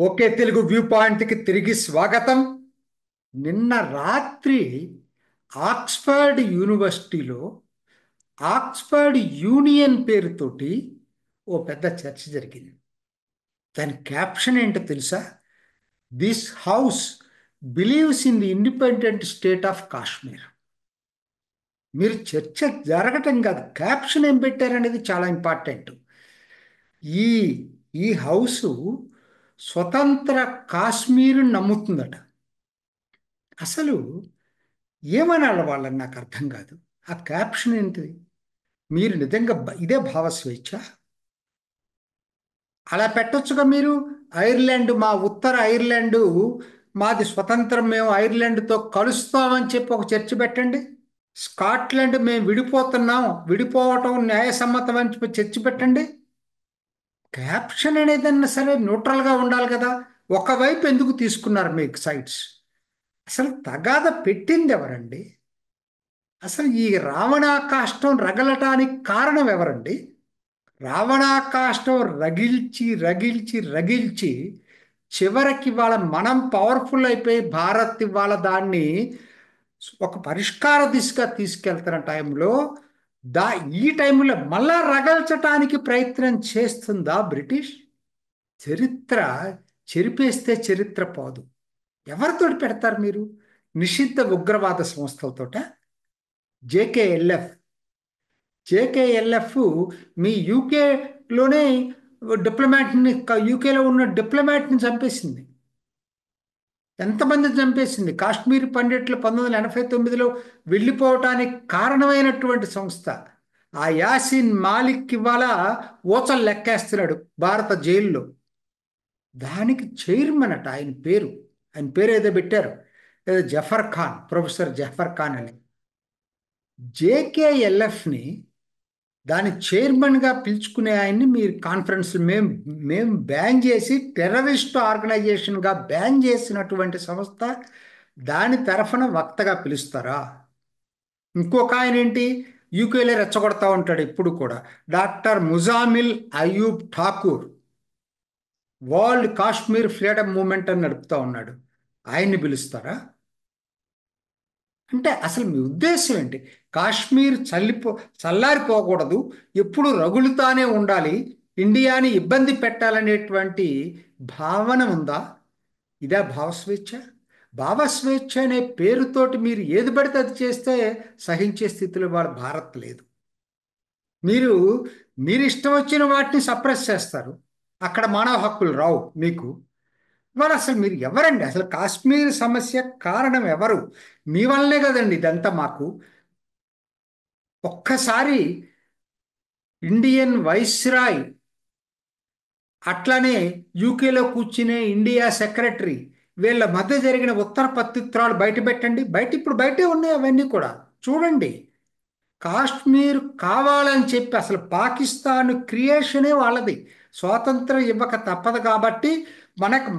Okay Telugu view పాయింట్కి తిరిగి స్వాగతం. నిన్న రాత్రి ఆక్స్ఫర్డ్ యూనివర్సిటీలో ఆక్స్ఫర్డ్ యూనియన్ పేరుతోటి ఓ పెద్ద చర్చ జరిగింది. దాని క్యాప్షన్ ఏంటో తెలుసా? This house believes in the independent state of Kashmir. మీరు చర్చ జరగటం కాదు, క్యాప్షన్ ఏం పెట్టారనేది చాలా ఇంపార్టెంట్. ఈ ఈ హౌసు స్వతంత్ర కాశ్మీరు నమ్ముతుందట. అసలు ఏమనాలి వాళ్ళని నాకు అర్థం కాదు. ఆ క్యాప్షన్ ఏంటిది? మీరు నిజంగా ఇదే భావస్వేచ్ఛ? అలా పెట్టొచ్చుగా మీరు. ఐర్లాండ్ మా ఉత్తర ఐర్లాండు మాది స్వతంత్రం, మేము ఐర్లాండ్తో కలుస్తామని చెప్పి ఒక చర్చ పెట్టండి. స్కాట్లాండ్ మేము విడిపోతున్నాం, విడిపోవటం న్యాయసమ్మతం అని చెప్పి చర్చ పెట్టండి. క్యాప్షన్ అనేదన్నా సరే న్యూట్రల్గా ఉండాలి కదా. ఒకవైపు ఎందుకు తీసుకున్నారు మీకు సైడ్స్? అసలు తగాద పెట్టింది ఎవరండి? అసలు ఈ రావణాకాష్టం రగలటానికి కారణం ఎవరండి? రావణాకాష్టం రగిల్చి రగిల్చి రగిల్చి చివరికి ఇవాళ మనం పవర్ఫుల్ అయిపోయి భారత్ ఇవాళ దాన్ని ఒక పరిష్కార దిశగా తీసుకెళ్తున్న టైంలో దా ఈ టైంలో మళ్ళా రగల్చటానికి ప్రయత్నం చేస్తుందా బ్రిటిష్? చరిత్ర చెరిపేస్తే చరిత్ర పోదు. ఎవరితోటి పెడతారు మీరు? నిషిద్ధ ఉగ్రవాద సంస్థలతోట? జేకేఎల్ఎఫ్. జేకేఎల్ఎఫ్ మీ యూకేలోనే డిప్లొమాట్ని, యూకేలో ఉన్న డిప్లొమాట్ని చంపేసింది. ఎంతమంది చంపేసింది? కాశ్మీర్ పండిట్లు 1989లో వెళ్ళిపోవటానికి కారణమైనటువంటి సంస్థ. ఆ యాసిన్ మాలిక్ ఇవాళ ఊచలు లెక్కేస్తున్నాడు భారత జైల్లో. దానికి చైర్మన్ అట. ఆయన పేరు ఏదో పెట్టారు, ఏదో జఫర్ ఖాన్, ప్రొఫెసర్ జఫర్ ఖాన్ అని. జేకేఎల్ఎఫ్ని దాని చైర్మన్గా పిలుచుకునే ఆయన్ని మీరు కాన్ఫరెన్స్ మేము బ్యాన్ చేసి టెర్రరిస్ట్ ఆర్గనైజేషన్గా బ్యాన్ చేసినటువంటి సంస్థ దాని తరఫున వక్తగా పిలుస్తారా? ఇంకొక ఆయన ఏంటి, యూకేలో రెచ్చగొడతా ఉంటాడు ఇప్పుడు కూడా, doctor Muzammil Ayub Thakur. World Kashmir freedom movement అని నడుపుతా ఉన్నాడు. ఆయన్ని పిలుస్తారా? అంటే అసలు మీ ఉద్దేశం ఏంటి? కాశ్మీర్ చల్లారిపోకూడదు, ఎప్పుడు రగులుతానే ఉండాలి, ఇండియాని ఇబ్బంది పెట్టాలనేటువంటి భావన ఉందా? ఇదే భావస్వేచ్ఛ? భావస్వేచ్ఛ అనే పేరుతోటి మీరు ఏది పడితే అది చేస్తే సహించే స్థితిలో వాళ్ళ భారత్ లేదు. మీరు మీరు ఇష్టం వచ్చిన వాటిని సప్రెస్ చేస్తారు. అక్కడ మానవ హక్కులు రావు మీకు. మరి అసలు మీరు ఎవరండి? అసలు కాశ్మీర్ సమస్య కారణం ఎవరు? మీ వల్లనే కదండి ఇదంతా మాకు. ఒక్కసారి ఇండియన్ వైస్రాయ్, అట్లానే యూకేలో కూర్చునే ఇండియా సెక్రటరీ, వీళ్ళ మధ్య జరిగిన ఉత్తర పత్రిత్రాలు బయట పెట్టండి. ఇప్పుడు బయటే ఉన్నాయి అవన్నీ కూడా చూడండి. కాశ్మీర్ కావాలని చెప్పి అసలు పాకిస్తాన్ క్రియేషనే వాళ్ళది. స్వాతంత్రం ఇవ్వక తప్పదు కాబట్టి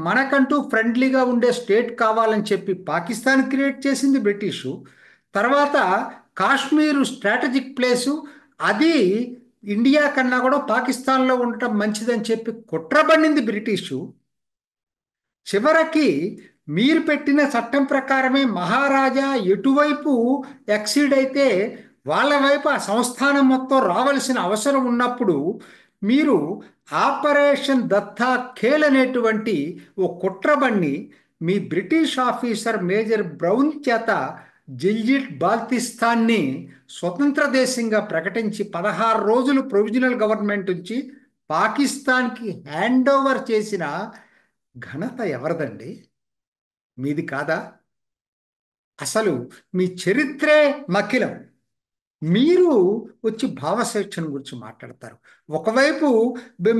మనకంటూ ఫ్రెండ్లీగా ఉండే స్టేట్ కావాలని చెప్పి పాకిస్తాన్ క్రియేట్ చేసింది బ్రిటిషు. తర్వాత కాశ్మీరు స్ట్రాటజిక్ ప్లేసు, అది ఇండియా కన్నా కూడా పాకిస్తాన్లో ఉండటం మంచిదని చెప్పి కుట్రబడింది బ్రిటిషు. చివరికి మీరు పెట్టిన చట్టం ప్రకారమే మహారాజా ఎటువైపు ఎక్సీడ్ అయితే వాళ్ళ వైపు ఆ సంస్థానం మొత్తం రావలసిన అవసరం ఉన్నప్పుడు మీరు ఆపరేషన్ దత్తా ఖేల్ అనేటువంటి ఓ కుట్రబన్ని మీ బ్రిటిష్ ఆఫీసర్ మేజర్ బ్రౌన్ చేత జిల్జిట్ బాల్తిస్తాన్ని స్వతంత్ర దేశంగా ప్రకటించి 16 రోజులు ప్రొవిజనల్ గవర్నమెంట్ నుంచి పాకిస్తాన్కి హ్యాండ్ ఓవర్ చేసిన ఘనత ఎవరిదండి? మీది కాదా? అసలు మీ చరిత్రే మకిలం. మీరు వచ్చి భావస్వేచ్ఛను గురించి మాట్లాడతారు. ఒకవైపు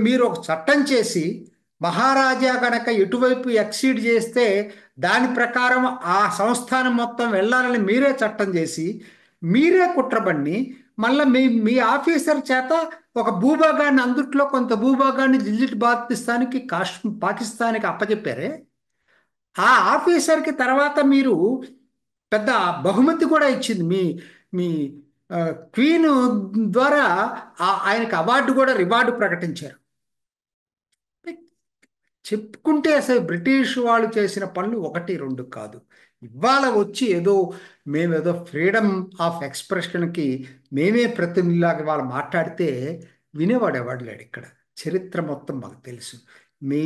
మీరు ఒక చట్టం చేసి మహారాజా గనక ఎటువైపు ఎక్సీడ్ చేస్తే దాని ప్రకారం ఆ సంస్థానం మొత్తం వెళ్ళాలని మీరే చట్టం చేసి మీరే కుట్రబన్ని మళ్ళీ మీ ఆఫీసర్ చేత ఒక భూభాగాన్ని, అందుట్లో కొంత భూభాగాన్ని జిల్జిట్ బాల్తిస్తాన్కి పాకిస్తాన్కి అప్పచెప్పారే. ఆ ఆఫీసర్కి తర్వాత మీరు పెద్ద బహుమతి కూడా ఇచ్చింది మీ మీ క్వీన్ ద్వారా. ఆయనకి అవార్డు కూడా, రివార్డు ప్రకటించారు. చెప్పుకుంటే అసలు బ్రిటిష్ వాళ్ళు చేసిన పనులు ఒకటి రెండు కాదు. ఇవాళ వచ్చి ఏదో మేమేదో ఫ్రీడమ్ ఆఫ్ ఎక్స్ప్రెషన్కి మేమే ప్రతినిధిలాగా వాళ్ళు మాట్లాడితే వినేవాడు ఎవడు లేడు ఇక్కడ. చరిత్ర మొత్తం మాకు తెలుసు. మీ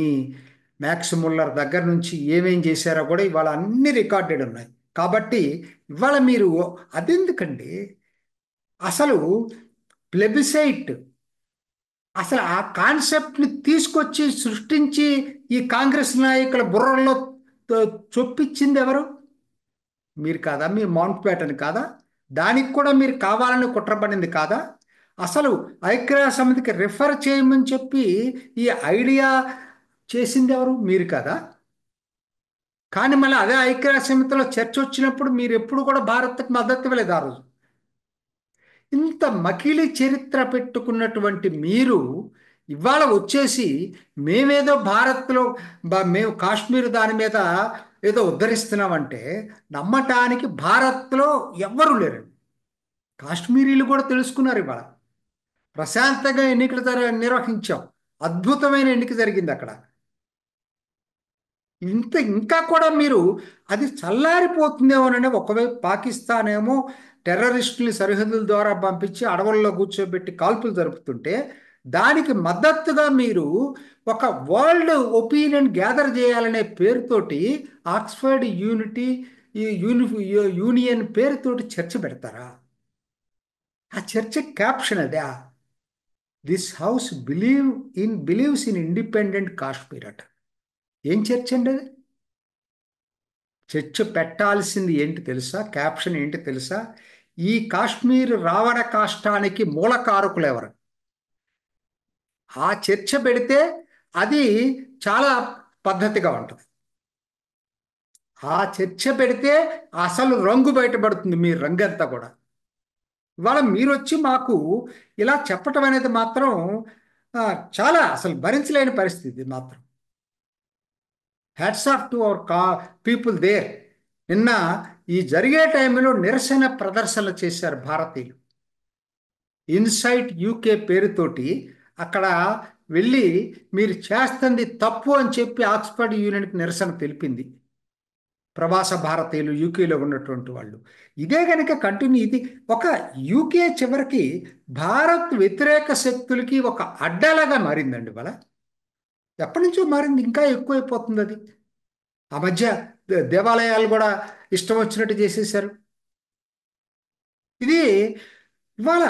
మ్యాక్స్ ముల్లర్ దగ్గర నుంచి ఏమేం చేశారో కూడా ఇవాళ అన్ని రికార్డెడ్ ఉన్నాయి. కాబట్టి ఇవాళ మీరు అదెందుకండి అసలు ప్లెబిసైట్, అసలు ఆ కాన్సెప్ట్ని తీసుకొచ్చి సృష్టించి ఈ కాంగ్రెస్ నాయకుల బుర్రల్లో చొప్పించింది ఎవరు? మీరు కాదా? మీ మౌంట్ బ్యాటన్ కాదా? దానికి కూడా మీరు కావాలని కుట్రపడింది కాదా? అసలు ఐక్యరాజ్య సమితికి రిఫర్ చేయమని చెప్పి ఈ ఐడియా చేసింది ఎవరు? మీరు కదా? కానీ మళ్ళీ అదే ఐక్యరాజ్య సమితిలో చర్చ వచ్చినప్పుడు మీరు ఎప్పుడు కూడా భారత్కి మద్దతు ఇవ్వలేదు ఆ రోజు. ఇంత మకిలి చరిత్ర పెట్టుకున్నటువంటి మీరు ఇవాళ వచ్చేసి మేమేదో భారత్లో మేము కాశ్మీర్ దాని మీద ఏదో ఉద్ధరిస్తున్నామంటే నమ్మటానికి భారత్లో ఎవ్వరూ లేరండి. కాశ్మీరీలు కూడా తెలుసుకున్నారు. ఇవాళ ప్రశాంతంగా ఎన్నికలు నిర్వహించాం. అద్భుతమైన ఎన్నిక జరిగింది అక్కడ. ఇంకా కూడా మీరు అది చల్లారిపోతుందేమోనని ఒకవైపు పాకిస్తాన్ ఏమో టెర్రరిస్టుల్ని సరిహద్దుల ద్వారా పంపించి అడవుల్లో కూర్చోబెట్టి కాల్పులు జరుపుతుంటే దానికి మద్దతుగా మీరు ఒక వరల్డ్ ఒపీనియన్ గ్యాదర్ చేయాలనే పేరుతోటి ఆక్స్ఫర్డ్ యూనిటీ ఈ యూనియన్ పేరుతోటి చర్చ పెడతారా? ఆ చర్చ క్యాప్షన్ అదే, this house believes in independent Kashmir అట. ఏం చర్చ అండి అది? చర్చ పెట్టాల్సింది ఏంటి తెలుసా? క్యాప్షన్ ఏంటి తెలుసా? ఈ కాశ్మీర్ రావణ కాష్టానికి మూలకారకులు ఎవరు? ఆ చర్చ పెడితే అది చాలా పద్ధతిగా ఉంటుంది. ఆ చర్చ పెడితే అసలు రంగు బయటపడుతుంది, మీ రంగంతా కూడా. ఇవాళ మీరు వచ్చి మాకు ఇలా చెప్పటం అనేది మాత్రం చాలా అసలు భరించలేని పరిస్థితి మాత్రం. Hats off to our people there. నిన్న ఈ జరిగే టైంలో నిరసన ప్రదర్శనలు చేశారు భారతీయులు. ఇన్సైట్ యూకే పేరుతోటి అక్కడ వెళ్ళి మీరు చేస్తుంది తప్పు అని చెప్పి ఆక్స్ఫర్డ్ యూనియన్కి నిరసన తెలిపింది ప్రవాస భారతీయులు, యూకేలో ఉన్నటువంటి వాళ్ళు. ఇదే కనుక కంటిన్యూ, ఇది ఒక యూకే చివరికి భారత్ వ్యతిరేక శక్తులకి ఒక అడ్డలాగా మారిందండి. వాళ్ళ ఎప్పటి నుంచో మారింది, ఇంకా ఎక్కువైపోతుంది అది. ఆ మధ్య దేవాలయాలు కూడా ఇష్టం వచ్చినట్టు చేసేసారు. ఇది ఇవాళ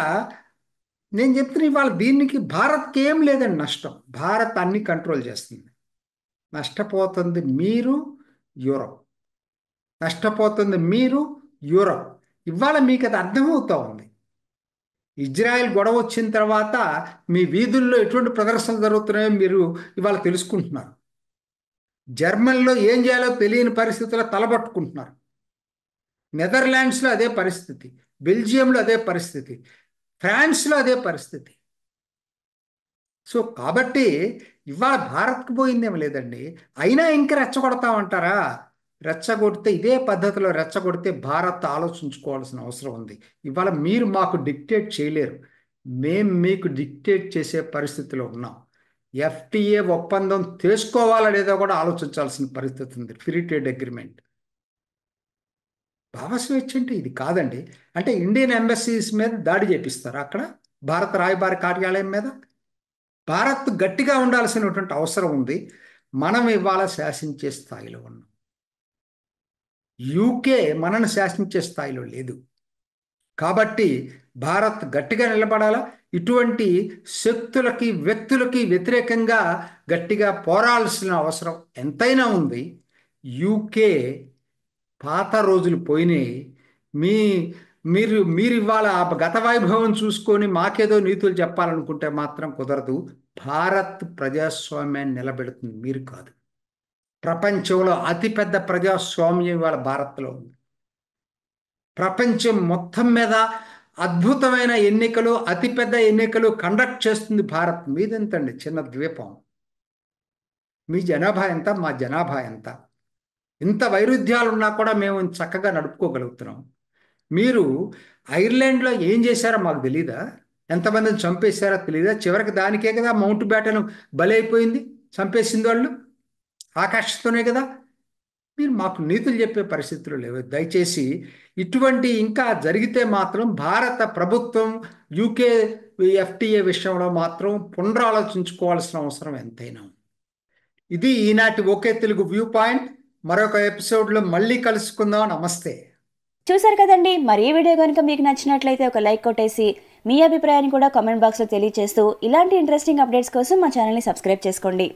నేను చెప్తున్నా, ఇవాళ దీనికి భారత్కి ఏం లేదండి నష్టం. భారత్ అన్ని కంట్రోల్ చేస్తుంది. నష్టపోతుంది మీరు, యూరప్. నష్టపోతుంది మీరు, యూరప్. ఇవాళ మీకు అది అర్థమవుతా ఉంది. ఇజ్రాయెల్ గొడవ వచ్చిన తర్వాత మీ వీధుల్లో ఎటువంటి ప్రదర్శనలు జరుగుతున్నాయో మీరు ఇవాళ తెలుసుకుంటున్నారు. జర్మనీలో ఏం చేయాలో తెలియని పరిస్థితుల్లో తలబట్టుకుంటున్నారు. నెదర్లాండ్స్లో అదే పరిస్థితి, బెల్జియంలో అదే పరిస్థితి, ఫ్రాన్స్లో అదే పరిస్థితి. సో కాబట్టి ఇవాళ భారత్కి పోయిందేమో లేదండి. అయినా ఇంకా రెచ్చగొడతామంటారా? రెచ్చగొడితే ఇదే పద్ధతిలో రెచ్చగొడితే భారత్ ఆలోచించుకోవాల్సిన అవసరం ఉంది. ఇవాళ మీరు మాకు డిక్టేట్ చేయలేరు, మేము మీకు డిక్టేట్ చేసే పరిస్థితిలో ఉన్నాం. ఎఫ్టీఏ ఒప్పందం చేసుకోవాలా లేదో కూడా ఆలోచించాల్సిన పరిస్థితి ఉంది. Free trade agreement. భావస్వేచ్ఛ అంటే ఇది కాదండి. అంటే ఇండియన్ ఎంబసీస్ మీద దాడి చేపిస్తారు అక్కడ, భారత రాయబార కార్యాలయం మీద. భారత్ గట్టిగా ఉండాల్సినటువంటి అవసరం ఉంది. మనం ఇవాళ శాసించే స్థాయిలో ఉన్నాం. యూకే మనను శాసించే స్థాయిలో లేదు. కాబట్టి భారత్ గట్టిగా నిలబడాలా. ఇటువంటి శక్తులకి, వ్యక్తులకి వ్యతిరేకంగా గట్టిగా పోరాడాల్సిన అవసరం ఎంతైనా ఉంది. యూకే పాత రోజులు పోయినాయి. మీ మీరు మీరు ఇవాళ గత వైభవం చూసుకొని మాకేదో నీతులు చెప్పాలనుకుంటే మాత్రం కుదరదు. భారత్ ప్రజాస్వామ్యాన్ని నిలబెడుతుంది, మీరు కాదు. ప్రపంచంలో అతిపెద్ద ప్రజాస్వామ్యం ఇవాళ భారత్లో ఉంది. ప్రపంచం మొత్తం మీద అద్భుతమైన ఎన్నికలు, అతిపెద్ద ఎన్నికలు కండక్ట్ చేస్తుంది భారత్. మీదెంతండి చిన్న ద్వీపం. మీ జనాభా ఎంత, మా జనాభా ఎంత? ఇంత వైరుధ్యాలు ఉన్నా కూడా మేము చక్కగా నడుపుకోగలుగుతున్నాం. మీరు ఐర్లాండ్లో ఏం చేశారో మాకు తెలీదా? ఎంతమందిని చంపేశారో తెలీదా? చివరికి దానికే కదా మౌంట్ బ్యాటన్ బలైపోయింది, చంపేసింది వాళ్ళు. ఆకాంక్షతోనే కదా. మీరు మాకు నీతులు చెప్పే పరిస్థితులు లేవు. దయచేసి ఇటువంటి ఇంకా జరిగితే మాత్రం భారత ప్రభుత్వం యూకే ఎఫ్టిఏ విషయంలో మాత్రం పునరాలోచించుకోవాల్సిన అవసరం ఎంతైనా ఉంది. ఇది ఈనాటి ఓకే తెలుగు వ్యూ పాయింట్. మరొక ఎపిసోడ్లో మళ్ళీ కలుసుకుందాం. నమస్తే. చూసారు కదండి. మరి ఈ వీడియో కనుక మీకు నచ్చినట్లయితే ఒక లైక్ కొట్టేసి మీ అభిప్రాయాన్ని కూడా కామెంట్ బాక్స్లో తెలియజేస్తూ ఇలాంటి ఇంట్రెస్టింగ్ అప్డేట్స్ కోసం మా ఛానల్ని సబ్స్క్రైబ్ చేసుకోండి.